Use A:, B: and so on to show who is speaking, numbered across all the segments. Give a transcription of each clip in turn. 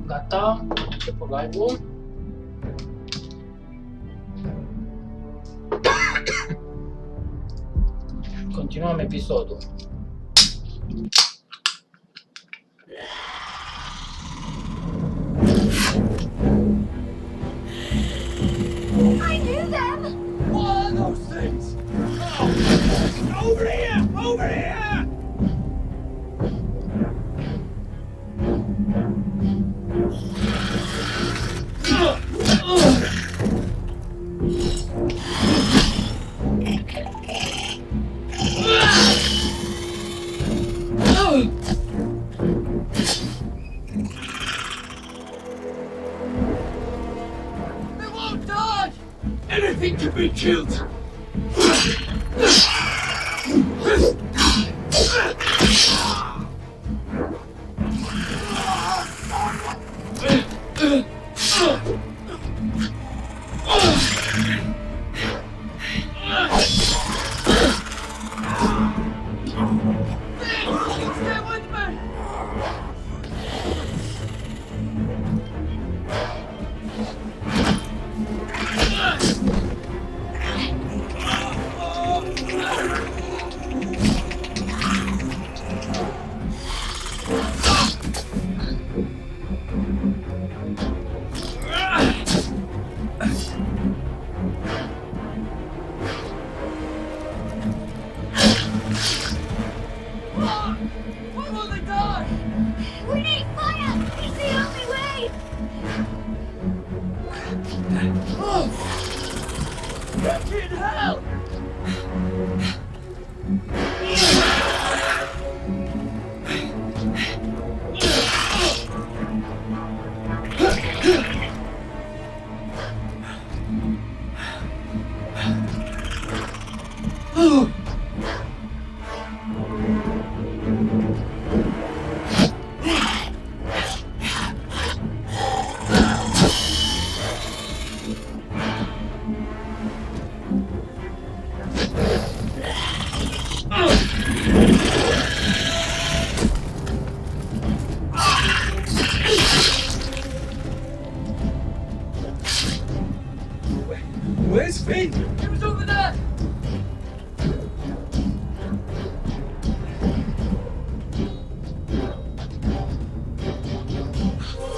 A: Gata, început live-ul. Continuăm episodul.
B: I knew them!
C: What are those things? Oh. Over here! Over here! They won't dodge! Anything can be killed! Stay with me! Why won't they die?
B: We need fire! It's the only way!
C: Fucking hell! Where's Finn? He was over there!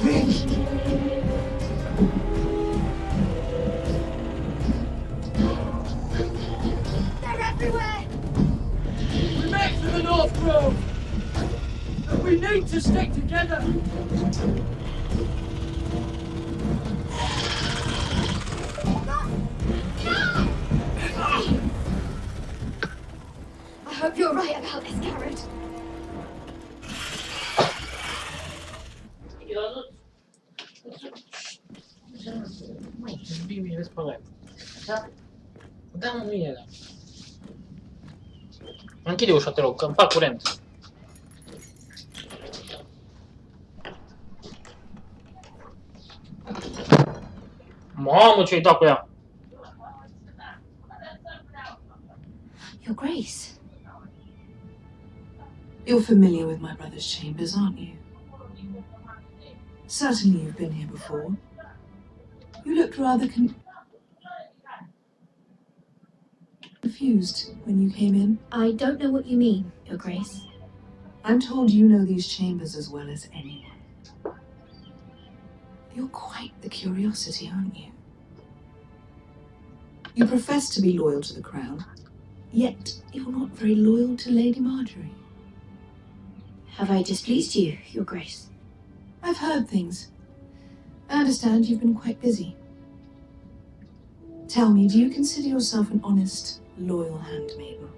C: Finn!
B: They're everywhere!
C: We make for the North Grove! But we need to stick together!
B: I hope you're right about this, Garrett.
A: Măi, bine, vezi pe da? Da, mă, nu e ăla. Închide ușa, te rog, că îmi fac curent. Mamă, ce-ai dat cu ea?
B: Your Grace.
D: You're familiar with my brother's chambers, aren't you? Certainly you've been here before. You looked rather confused when you came in.
B: I don't know what you mean, Your Grace.
D: I'm told you know these chambers as well as anyone. You're quite the curiosity, aren't you? You profess to be loyal to the crown, yet you're not very loyal to Lady Marjorie.
B: Have I displeased you, Your Grace?
D: I've heard things. I understand you've been quite busy. Tell me, do you consider yourself an honest, loyal handmaiden?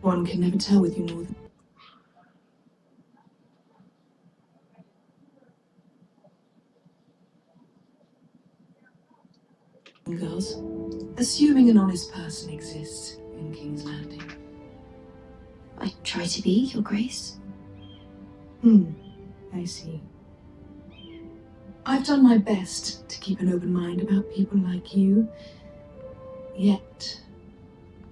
D: One can never tell with you northern girls. Assuming an honest person exists in King's Landing.
B: I try to be, Your Grace.
D: I see. I've done my best to keep an open mind about people like you. Yet,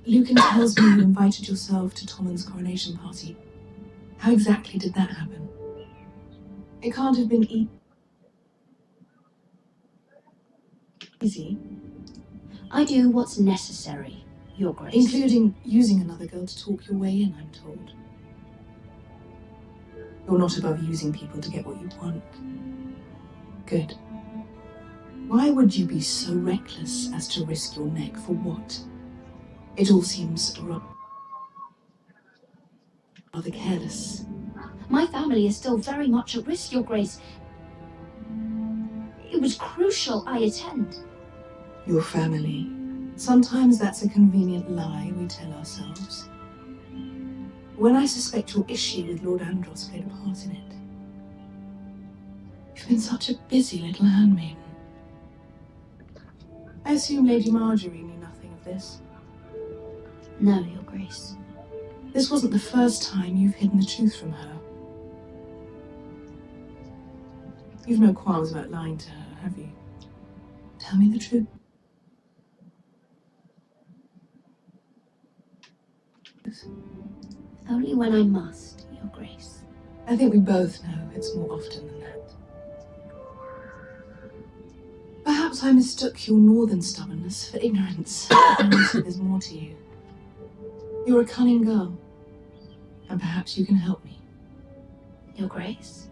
D: Lucan tells me you invited yourself to Tommen's coronation party. How exactly did that happen? It can't have been easy.
B: I do what's necessary, Your Grace.
D: Including using another girl to talk your way in, I'm told. You're not above using people to get what you want. Good. Why would you be so reckless as to risk your neck for what? It all seems rather careless.
B: My family is still very much at risk, Your Grace. It was crucial I attend.
D: Your family. Sometimes that's a convenient lie we tell ourselves. When I suspect your issue with Lord Andros played a part in it. You've been such a busy little handmaiden. I assume Lady Marjorie knew nothing of this.
B: No, Your Grace.
D: This wasn't the first time you've hidden the truth from her. You've no qualms about lying to her, have you? Tell me the truth.
B: Only when I must, Your Grace.
D: I think we both know it's more often than that. Perhaps I mistook your northern stubbornness for ignorance. There's more to you. You're a cunning girl. And perhaps you can help me.
B: Your Grace?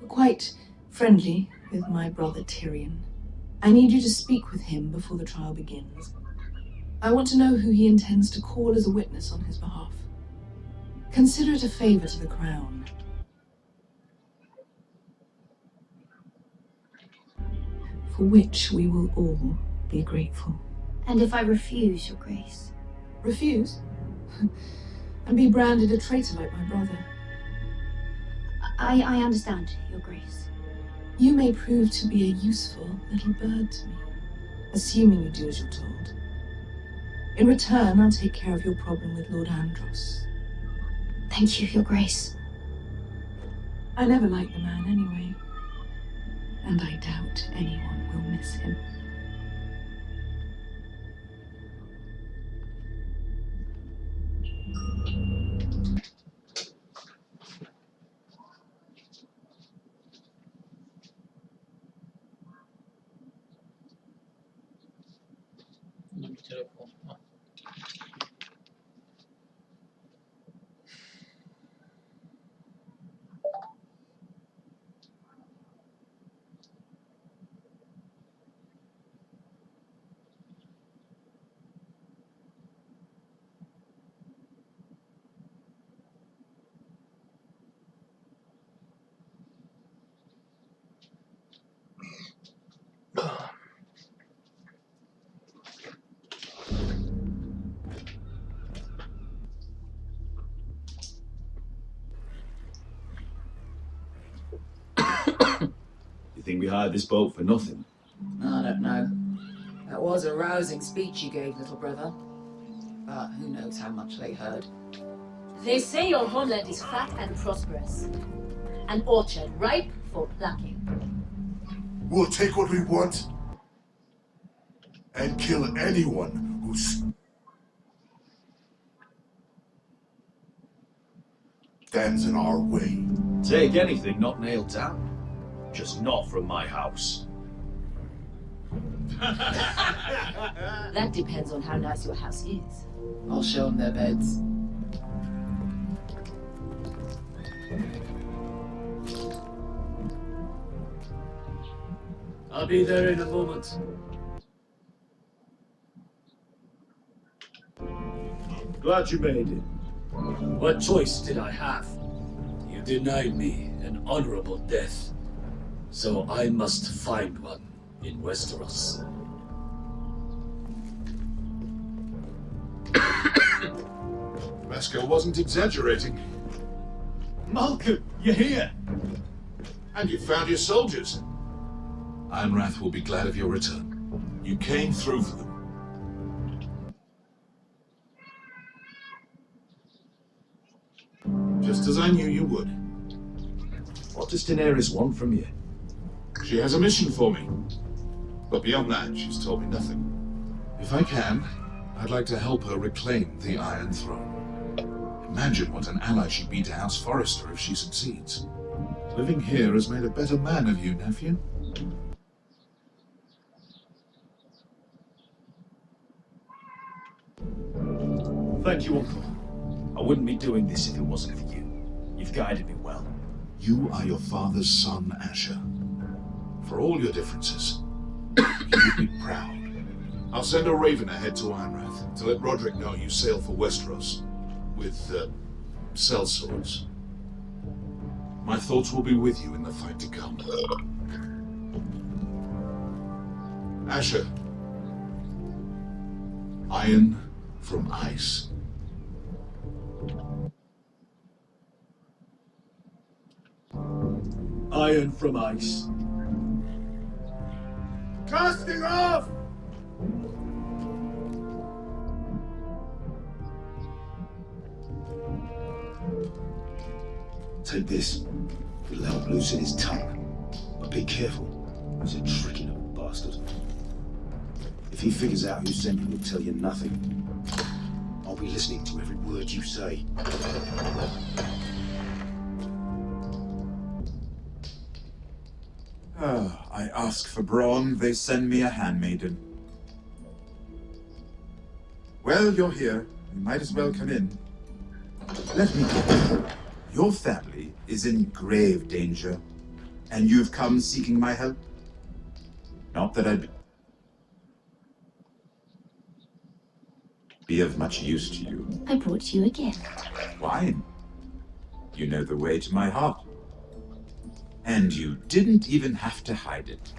D: We're quite friendly with my brother Tyrion. I need you to speak with him before the trial begins. I want to know who he intends to call as a witness on his behalf. Consider it a favor to the crown. For which we will all be grateful.
B: And if I refuse, Your Grace?
D: Refuse? And be branded a traitor like my brother.
B: I understand, Your Grace.
D: You may prove to be a useful little bird to me, assuming you do as you're told. In return, I'll take care of your problem with Lord Andros.
B: Thank you, Your Grace.
D: I never liked the man anyway, and I doubt anyone will miss him.
A: Telefon. Ah.
E: You think we hired this boat for nothing?
F: I don't know. That was a rousing speech you gave, little brother. But who knows how much they heard.
G: They say your homeland is fat and prosperous. An orchard ripe for plucking.
H: We'll take what we want and kill anyone who stands in our way.
E: Take anything not nailed down. Just not from my house.
G: That depends on how nice your house is.
F: I'll show them their beds.
C: I'll be there in a moment.
E: Glad you made it.
C: What choice did I have? You denied me an honorable death. So I must find one in Westeros.
H: Masco wasn't exaggerating.
E: Malcolm, you're here.
H: And you found your soldiers. Ironrath will be glad of your return. You came through for them. Just as I knew you would.
E: What does Daenerys want from you?
H: She has a mission for me. But beyond that, she's told me nothing. If I can, I'd like to help her reclaim the Iron Throne. Imagine what an ally she'd be to House Forrester if she succeeds. Living here has made a better man of you, nephew.
E: Thank you, Uncle. I wouldn't be doing this if it wasn't for you. You've guided me well.
H: You are your father's son, Asher. For all your differences, you would be proud. I'll send a raven ahead to Ironrath to let Roderick know you sail for Westeros with, sellswords. My thoughts will be with you in the fight to come. Asher. Iron from ice.
E: Iron from ice. Casting off!
I: Take this. It'll help loosen his tongue. But be careful. He's a tricky little bastard. If he figures out who sent you, he'll tell you nothing. I'll be listening to every word you say.
J: I ask for brawn, they send me a handmaiden. Well, you're here. You might as well come in. Let me guess. Your family is in grave danger, and you've come seeking my help? Not that I'd be of much use to you.
B: I brought you a gift.
J: Wine. You know the way to my heart. And you didn't even have to hide it.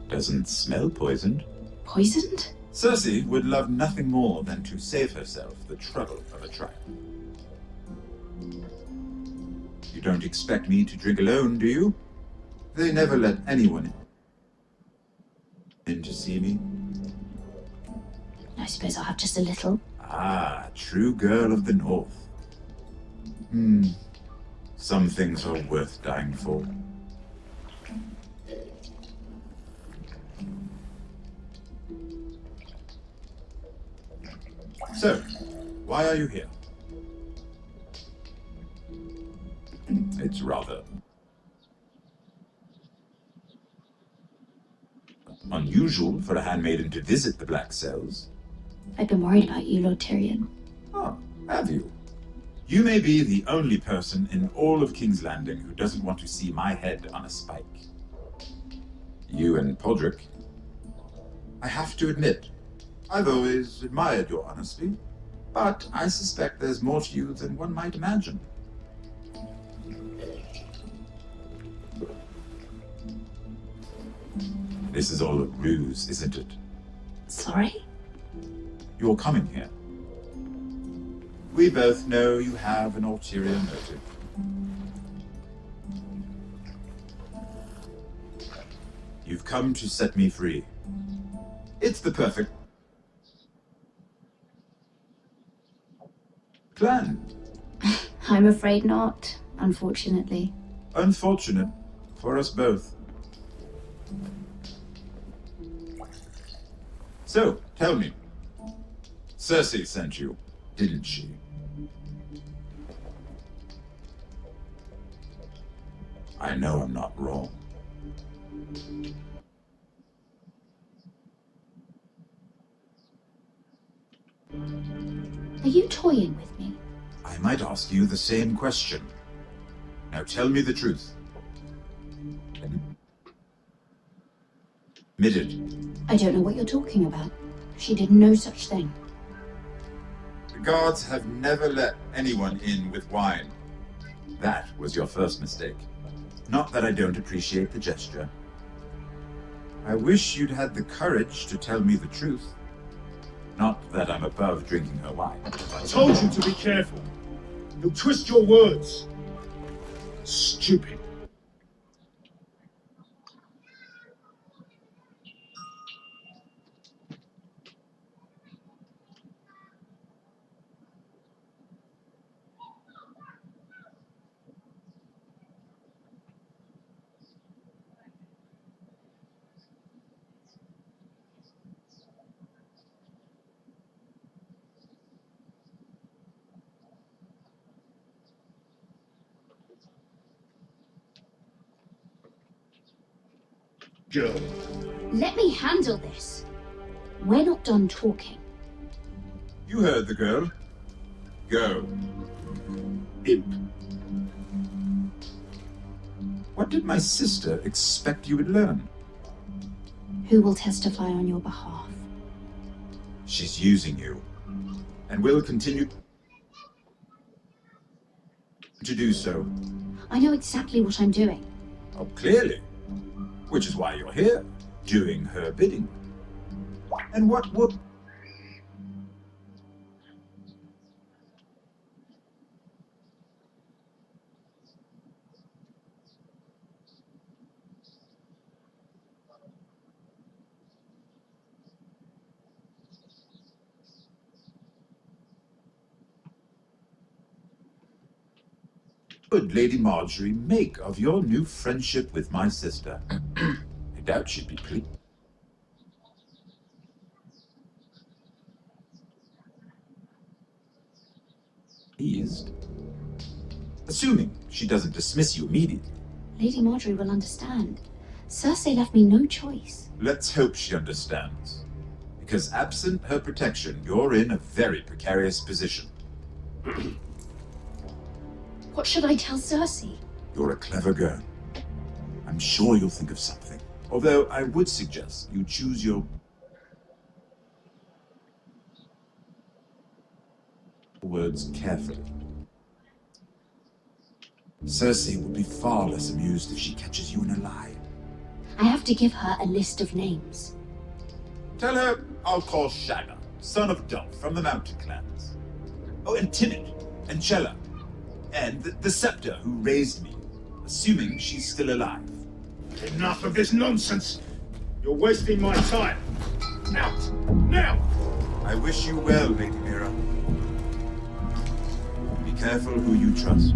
J: Doesn't smell poisoned.
B: Poisoned?
J: Cersei would love nothing more than to save herself the trouble of a trial. You don't expect me to drink alone, do you? They never let anyone in to see me.
B: I suppose I'll have just a little.
J: Ah, true girl of the North. Some things are worth dying for. So, why are you here? It's rather unusual for a handmaiden to visit the Black Cells.
B: I've been worried about you, Lord Tyrion.
J: Oh, have you? You may be the only person in all of King's Landing who doesn't want to see my head on a spike. You and Podrick. I have to admit, I've always admired your honesty, but I suspect there's more to you than one might imagine. This is all a ruse, isn't it?
B: Sorry?
J: You're coming here. We both know you have an ulterior motive. You've come to set me free. It's the perfect plan.
B: I'm afraid not, unfortunately.
J: Unfortunate for us both. So, tell me. Cersei sent you, didn't she? I know I'm not wrong.
B: Are you toying with me?
J: I might ask you the same question. Now tell me the truth. Admit it.
B: I don't know what you're talking about. She did no such thing.
J: The guards have never let anyone in with wine. That was your first mistake. Not that I don't appreciate the gesture. I wish you'd had the courage to tell me the truth. Not that I'm above drinking her wine.
E: I told you to be careful. You'll twist your words. Stupid.
H: Go.
B: Let me handle this. We're not done talking.
J: You heard the girl. Go.
H: Imp.
J: What did my sister expect you would learn?
B: Who will testify on your behalf?
J: She's using you, and will continue to do so.
B: I know exactly what I'm doing.
J: Oh, clearly. Which is why you're here, doing her bidding. And what would... would Lady Marjorie make of your new friendship with my sister? I doubt she'd be pleased. Assuming she doesn't dismiss you immediately.
B: Lady Marjorie will understand. Cersei left me no choice.
J: Let's hope she understands. Because absent her protection, you're in a very precarious position.
B: What should I tell Cersei?
J: You're a clever girl. I'm sure you'll think of something. Although I would suggest you choose your words carefully. Cersei will be far less amused if she catches you in a lie.
B: I have to give her a list of names.
J: Tell her I'll call Shagga, son of Dolph from the Mountain Clans. Oh, and Timid, and Chella, and the Scepter who raised me, assuming she's still alive.
E: Enough of this nonsense! You're wasting my time! Out! Now!
J: I wish you well, Lady Mira. Be careful who you trust.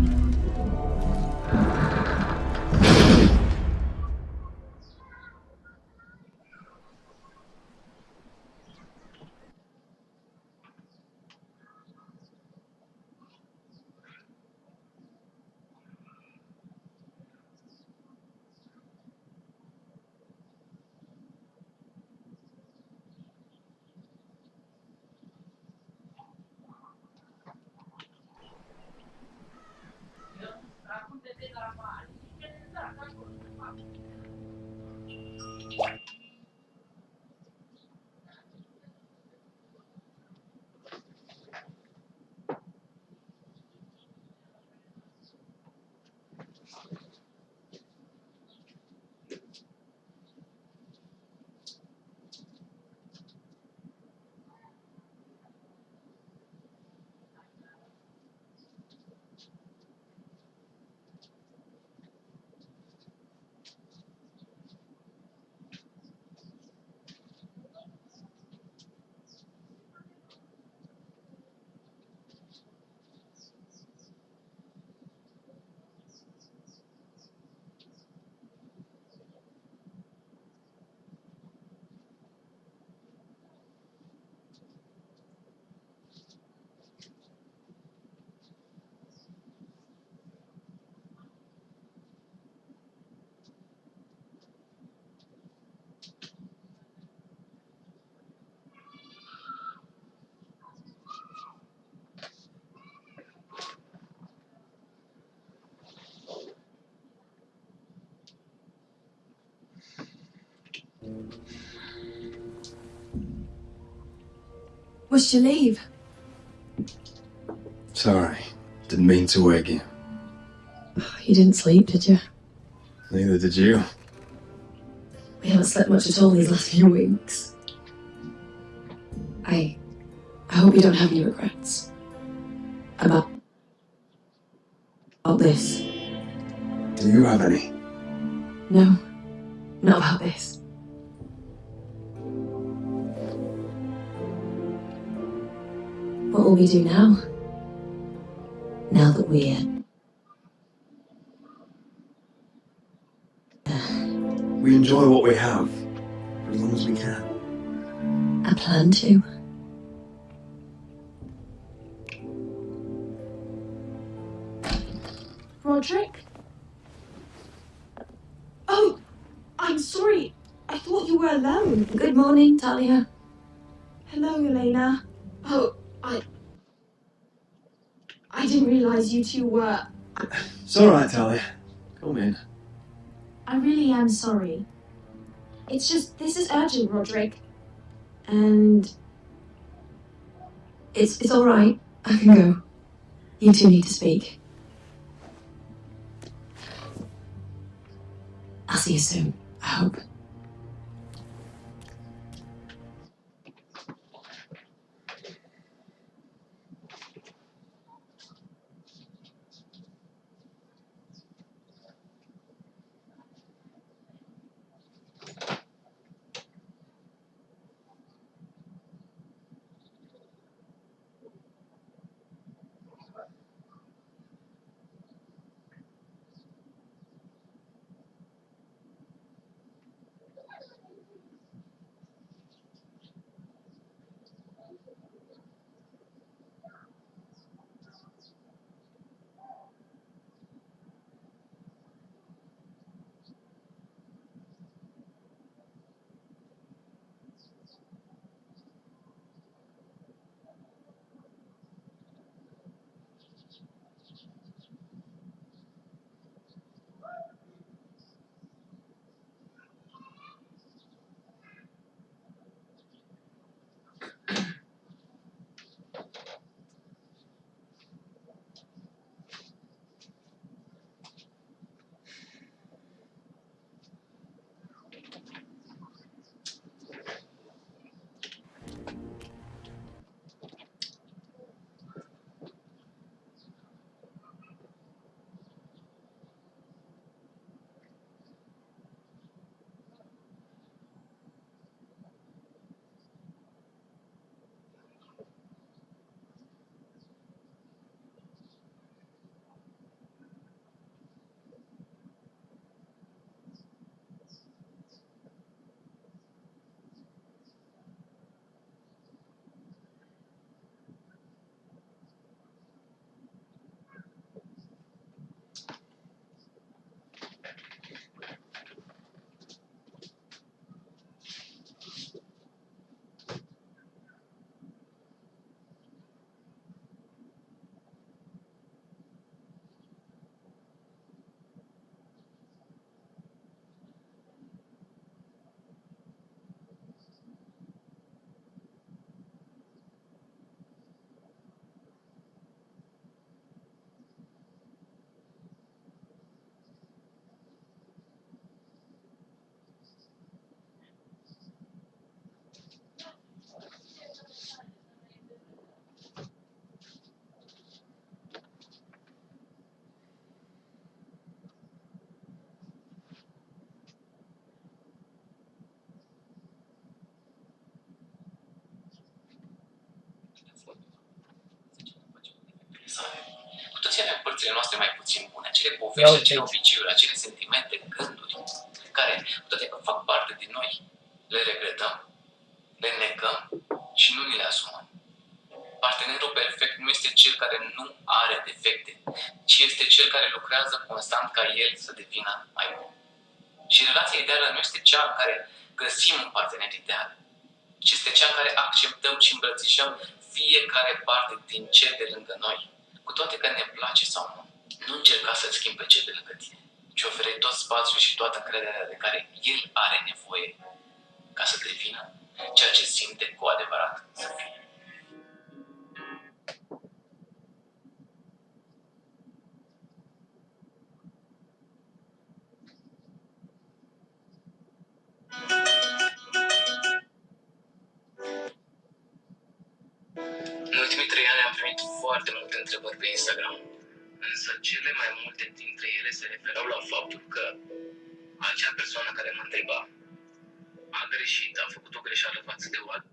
D: What's your leave?
K: Sorry, didn't mean to wake you.
D: You didn't sleep, did you?
K: Neither did you.
D: We haven't slept much at all these last few weeks. I hope you don't have any regrets. About this.
K: Do you have any?
D: No, not about this. What will we do now? Now that we're...
K: We enjoy what we have, for as long as we can.
D: I plan to.
L: Roderick? Oh, I'm sorry.
D: were alone.
B: Good morning, Talia.
D: Hello, Elena. Oh, I didn't realize you two were...
K: It's alright, Talia. Come in.
D: I really am sorry. It's just, this is urgent, Roderick. And...
B: It's all right. I can go. You two need to speak. I'll see you soon, I hope.
L: Cu toții avem părțile noastre mai puțin bune, acele povești, acele obiceiuri, acele sentimente, gânduri, care, cu toate că fac parte din noi, le regretăm, le negăm și nu ni le asumăm. Partenerul perfect nu este cel care nu are defecte, ci este cel care lucrează constant ca el să devină mai bun. Și relația ideală nu este cea în care găsim un partener ideal, ci este cea în care acceptăm și îmbrățișăm fiecare parte din cel de lângă noi, cu toate că ne place sau nu. Nu încerca să-ți schimbi pe cel de lângă tine, ci oferi tot spațiul și toată încrederea de care el are nevoie ca să devină ceea ce simte cu adevărat să fie. În ultimii 3 ani am primit foarte multe întrebări pe Instagram, însă cele mai multe dintre ele se referau la faptul că acea persoană care mă întreba a greșit, a făcut o greșeală față de o altă.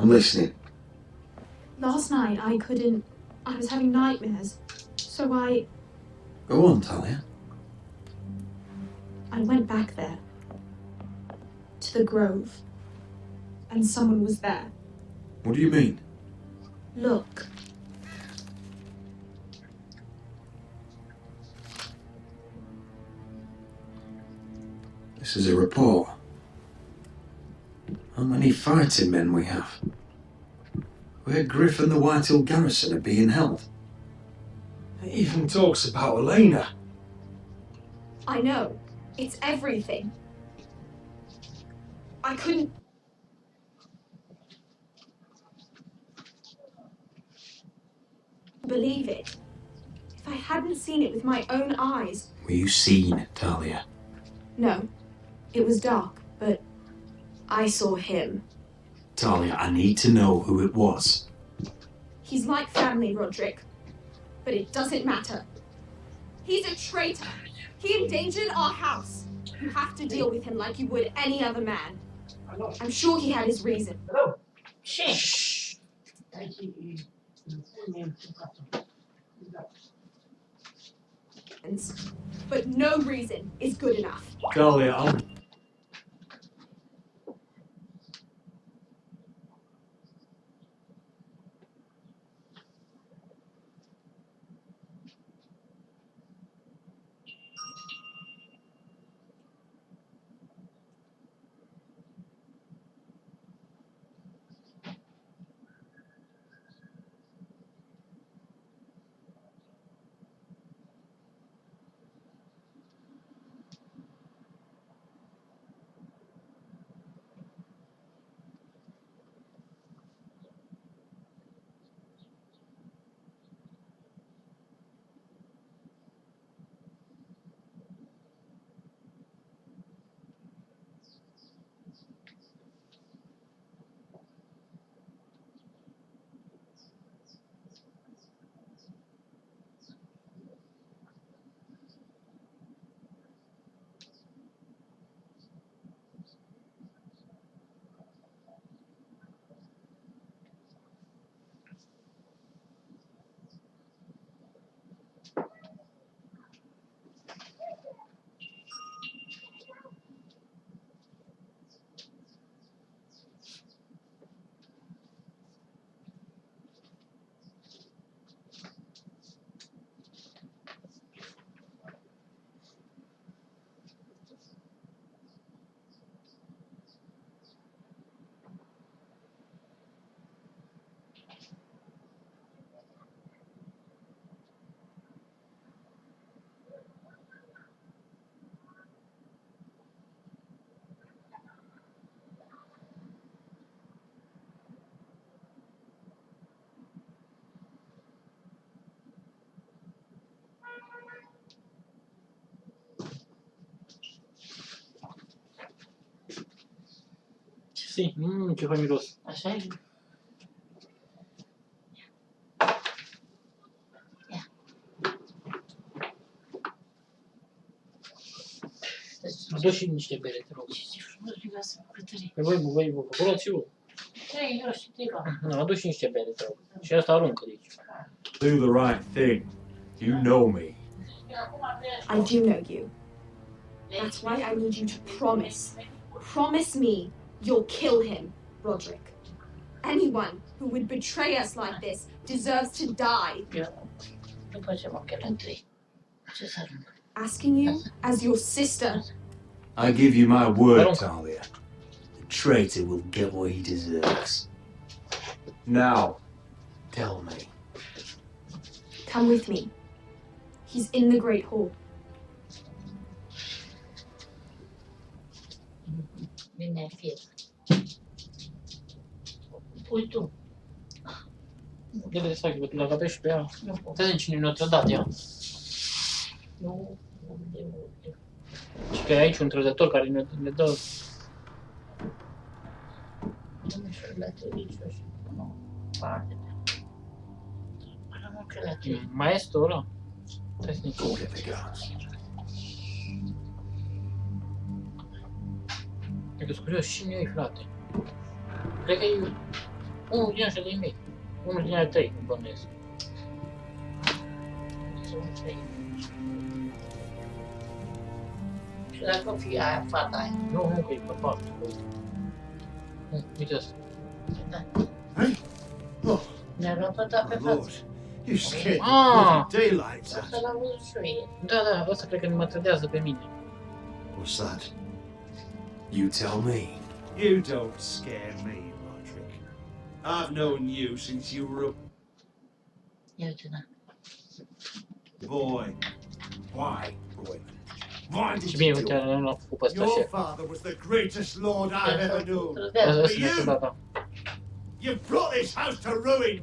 K: I'm listening.
D: Last night I couldn't. I was having nightmares. So I
K: Go on, Talia.
D: went back there. To the grove. And someone was there.
K: What do you mean?
D: Look.
K: This is a report. How many fighting men we have? Where Griff and the Whitehill garrison are being held.
E: It even talks about Elena.
D: I know. It's everything. I couldn't. Believe it. If I hadn't seen it with my own eyes.
K: Were you seen, Talia?
D: No. It was dark, but I saw him.
K: Talia, I need to know who it was.
D: He's like family, Roderick. But it doesn't matter. He's a traitor. He endangered our house. You have to deal with him like you would any other man. I'm sure he had his reason.
A: Shh.
D: But no reason is good enough.
E: Talia, I'll...
A: Sì, ce fa miros.
G: Așa e.
A: Adu și niște bere, te rog.
G: Ce frumos privea să bucătării.
A: Pe voi vă bucurați eu.
G: Trei, eu și tega.
A: Adu și niște bere, te rog. Și asta aruncă de aici.
E: Do the right thing. You know me.
D: I do know you. That's why I need you to promise. Promise me you'll kill him, Roderick. Anyone who would betray us like this deserves to die.
G: Eu, după ce mă chelătui, ce să arunc?
D: Asking you as your sister.
I: I give you my word, Talia. The traitor will get what he deserves. Now, tell me.
D: Come with me. He's in the Great Hall.
G: Bine, fie. Pui tu.
A: Dă-le să fac la capet și pe ea. Stai cine ne-a trădat ea.
G: Nu.
A: Și că e aici un trădător care ne dă... Maestru ăla. Stai să ne e că-s curios și noi, frate. Cred că e 1 milion 600 mii. 1 milion 3, îmi bănuiesc.
M: Și dacă fie aia, fata aia.
A: Nu, că e pe parte. Uite asta.
N: Hey? Oh,
M: Ne-a răpătat pe
N: my lord.
M: față.
N: You scared the
A: Ah!
N: bloody daylights out
M: Asta
N: of
M: l-am văzut și eu.
A: Da, ăsta cred că mă trădează pe mine.
N: What's that?
K: You tell me.
N: You don't scare me, Roderick. I've known you since you were a
M: Ia uite, da.
N: boy. Why, Royman? Why did
A: Și bine,
N: you
A: uite,
N: do it?
A: nu l-am făcut pe ăsta
N: Your
A: șef.
N: father was the greatest lord I've ever known.
A: Ăsta
N: But
A: mi-a
N: you,
A: dat,
N: you brought this house to ruin.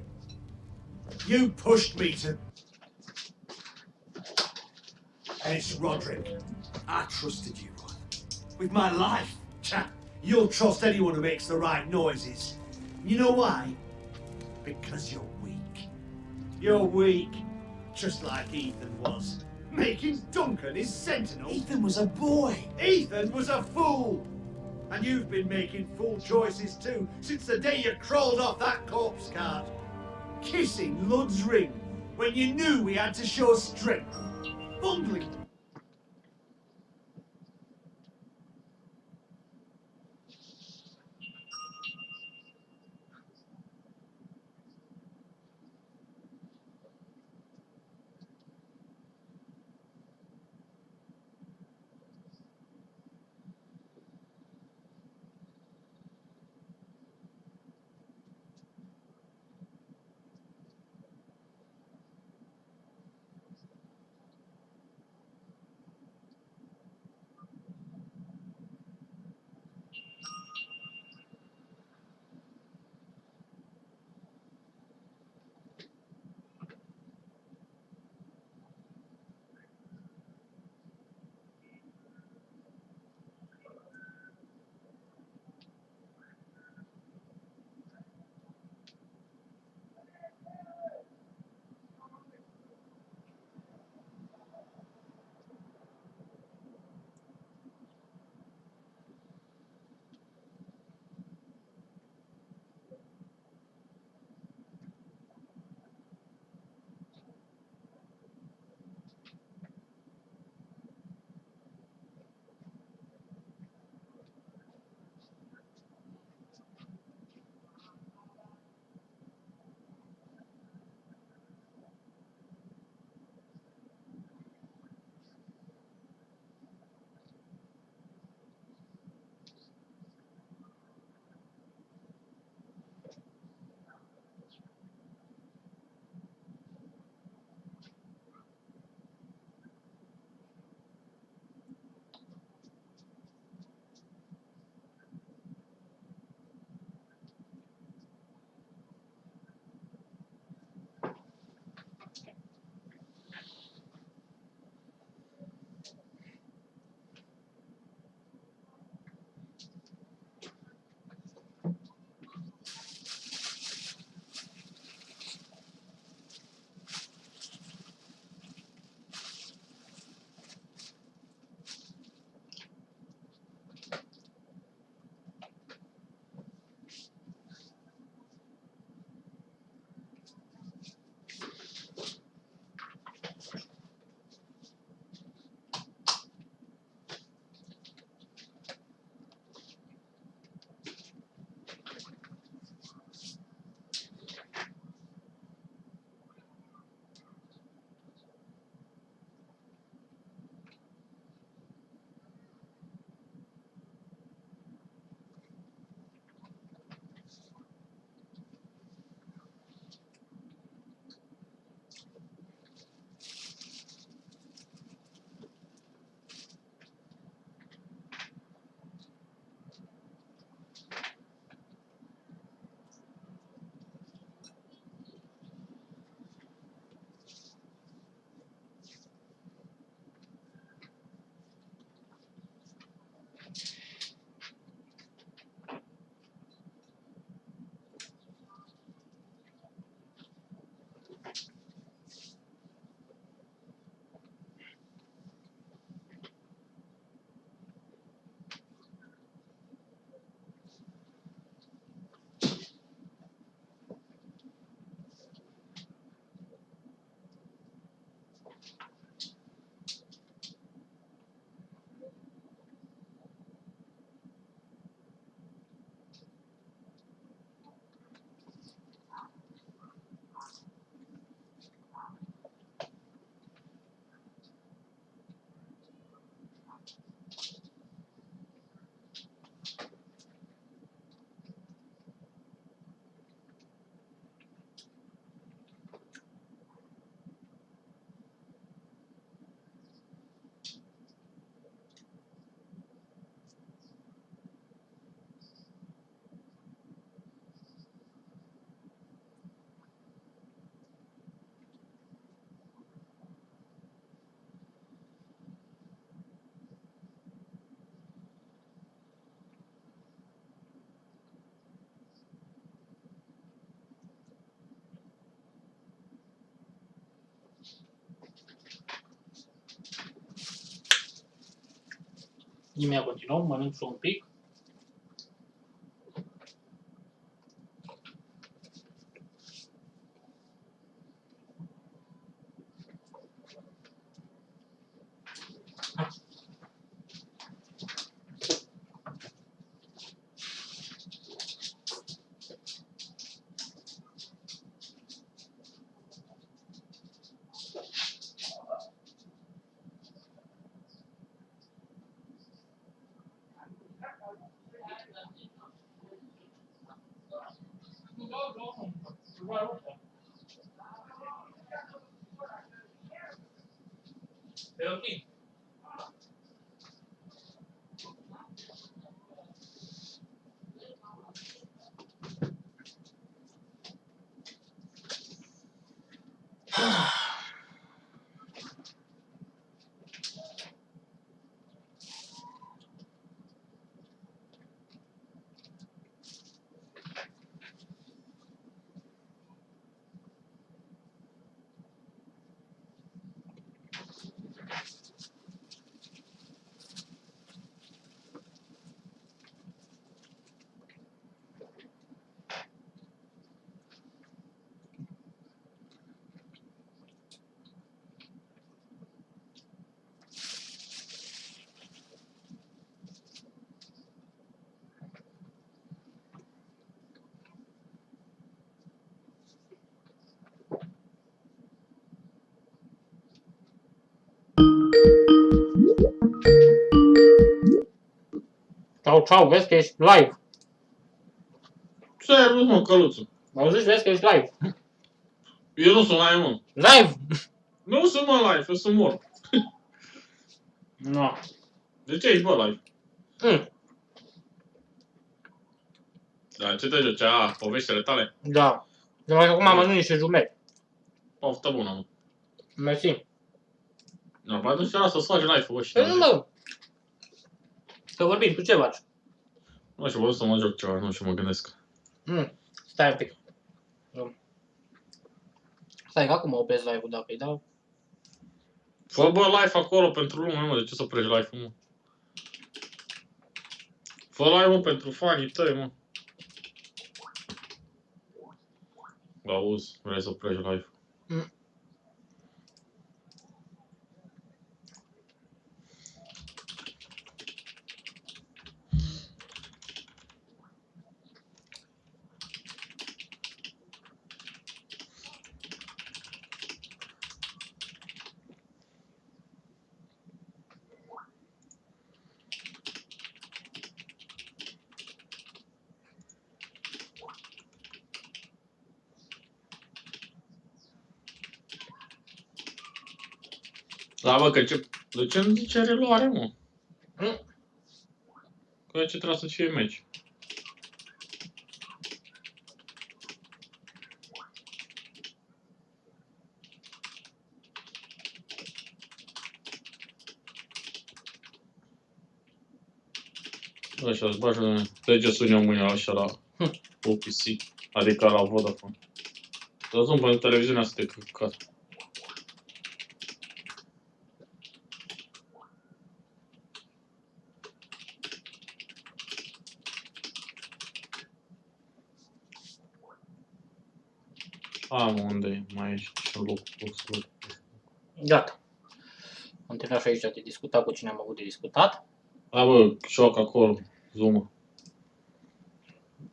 N: You pushed me to... And it's Roderick. I trusted you, Rod. With my life. Chat. You'll trust anyone who makes the right noises. You know why? Because you're weak. You're weak. Just like Ethan was. Making Duncan his sentinel.
K: Ethan was a boy.
N: Ethan was a fool. And you've been making fool choices too, since the day you crawled off that corpse cart. Kissing Lud's ring when you knew we had to show strength. Bungling.
A: Imediat continuăm, mănânc și un pic. E ok. Ciao, ciao, vezi că ești live.
O: Ce ai vrut, mă, căluțul?
A: Auziți, vezi că ești live.
O: Eu nu sunt live, mă.
A: Live!
O: Nu sunt, mă, live, eu sunt mort.
A: No.
O: De ce ești, bă, live?
A: Mm.
O: Da, ce te joci? A, poveștile tale?
A: Da. Numai că acum mănânc niște jumeri.
O: Poftă bună, mă.
A: Mersi.
O: Da, păi atunci să-ți faci live-ul, bă, și
A: Păi nu, mă. Că vorbim, tu ce faci?
O: Nu știu, vreau să mă joc ceva, nu știu, mă gândesc.
A: Stai un pic. Stai că acum mă opresc live-ul dacă îi dau.
O: Fă, bă, live acolo pentru lume, mă, de ce să oprești live-ul, mă? Fă live-ul pentru fanii tăi, mă. Auzi, vrei să oprești live-ul. Da, bă, că ce... De ce nu zice reluare, mă? Că ce trebuie să fie meci. Așa, îți bagi degetul eu mâine așa la OPC, adică la Vodafone. Dar sunt pe televiziunea asta de căcat. Am unde mai ești în locul.
A: Gata. Am terminat și aici de discutat cu cine am avut de discutat.
O: Da, bă, șoc acolo, zoom.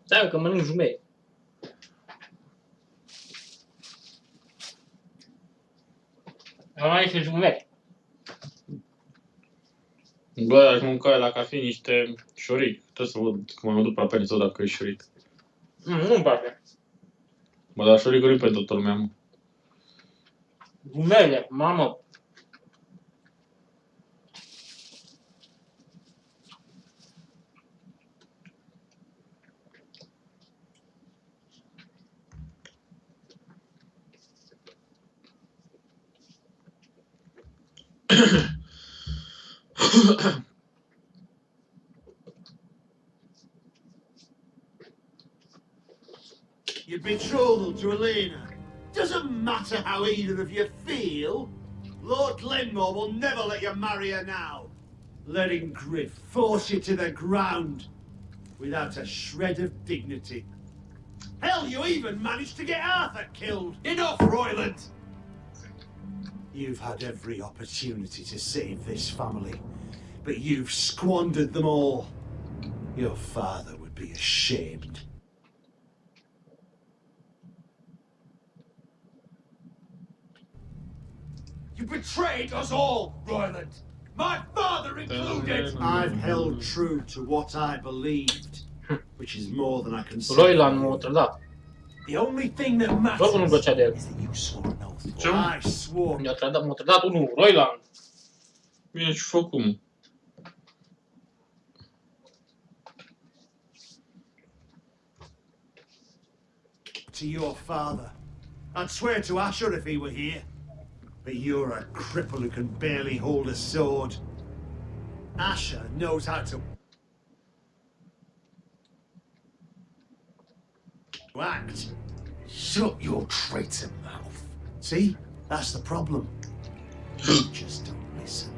A: Stai că mănânc jumeri. Am mai niște jumeri.
O: Bă, aș mânca dacă ar fi niște șoric. Trebuie să văd cum mă duc pe apeniță dacă e șoric.
A: Nu-mi place.
O: Bă, dar șoricul e pentru toată lumea, mă.
A: Jumele, mamă.
N: Your betrothal to Elena. Doesn't matter how either of you feel. Lord Glenmore will never let you marry her now. letting Griff force you to the ground without a shred of dignity. Hell, you even managed to get Arthur killed. Enough, Royland! You've had every opportunity to save this family, but you've squandered them all. Your father would be ashamed. You betrayed us all, Royland! My father included! I've held true to what I believed, which is more than I can say.
A: Lui l-hanno trădat.
N: The only thing that matters
A: Oricum nu-mi plăcea de el.
N: is that you swore an oath.
O: Ce?
N: I swore.
A: M-a trădat unul, Roiland.
O: Bine, și fă cum.
N: To your father. I'd swear to Asher if he were here. But you're a cripple who can barely hold a sword. Asher knows how to act. Shut your traitor mouth. See? That's the problem. You just don't listen.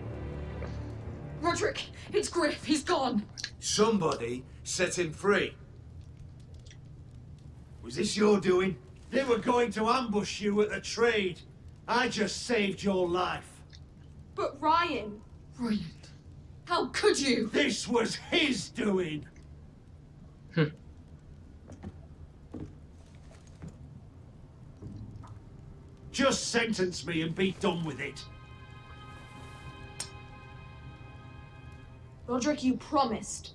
P: Roderick, it's Griff. He's gone.
N: Somebody set him free. Was this your doing? They were going to ambush you at the trade. I just saved your life.
P: But Ryan... Royland, how could you?
N: This was his doing. Just sentence me and be done with it.
P: Roderick, you promised.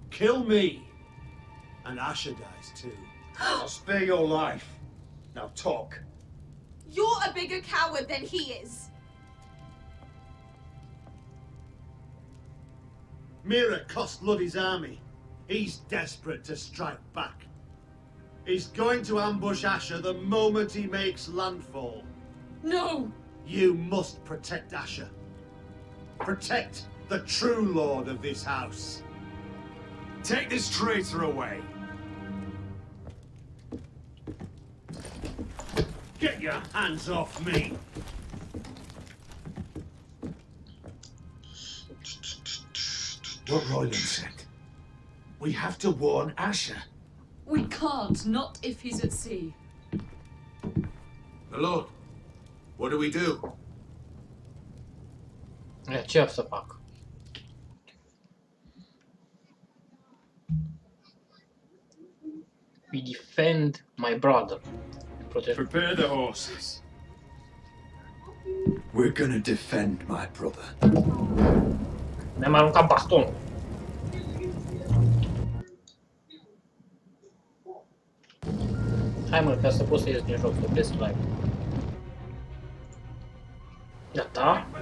N: Kill me. And Asher dies too. I'll spare your life. Now talk.
P: You're a bigger coward than he is.
N: Mira cost Luddy's army. He's desperate to strike back. He's going to ambush Asher the moment he makes landfall.
P: No!
N: You must protect Asher. Protect the true lord of this house. Take this traitor away. Get your hands off me! What Royland said. We have to warn Asher.
P: We can't, not if he's at sea.
H: My lord, what do we do?
A: Ce am să fac? We defend my brother.
E: Prepare the horses.
K: We're gonna defend my brother.
A: Mi-am aruncat bastonul. Hai mă, ca să pot să ies din joc, să opresc live. Gata.